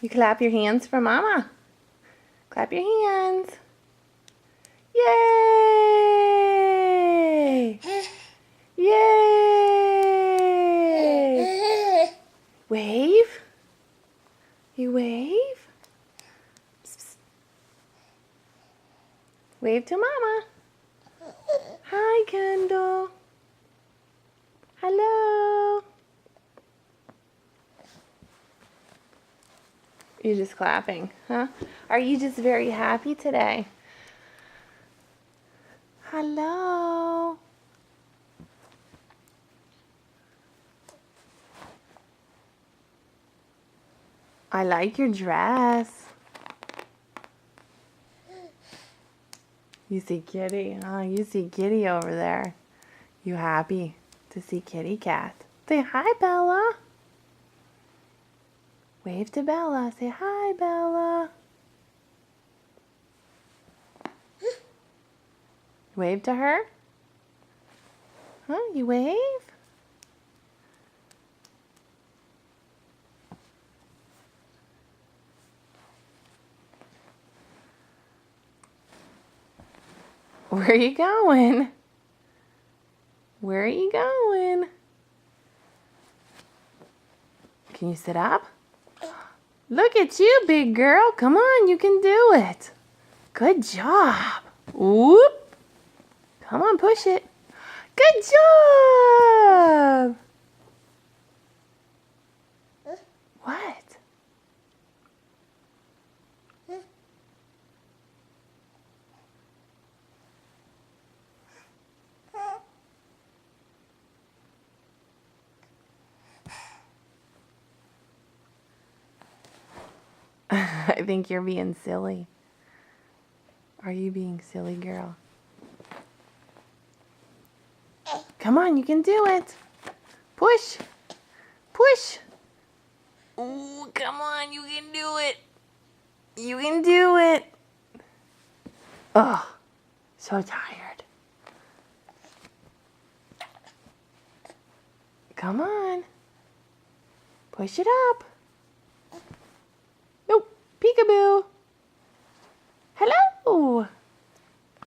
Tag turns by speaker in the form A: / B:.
A: You clap your hands for Mama. Clap your hands. Yay! Yay! Wave. You wave. Psst, psst. Wave to Mama. Hi, Kendall. Hello. You're just clapping, huh? Are you just very happy today? Hello. I like your dress. You see Kitty, huh? You see Kitty over there. You happy to see Kitty Cat? Say hi, Bella. Wave to Bella. Say hi, Bella. Wave to her. Huh? You wave? Where are you going? Where are you going? Can you sit up? Look at you, big girl. Come on, you can do it. Good job. Whoop. Come on, push it. Good job. What? I think you're being silly. Are you being silly, girl? Come on, you can do it. Push. Push. Ooh, come on, you can do it. You can do it. Oh, so tired. Come on. Push it up. Nope. Peekaboo. Hello.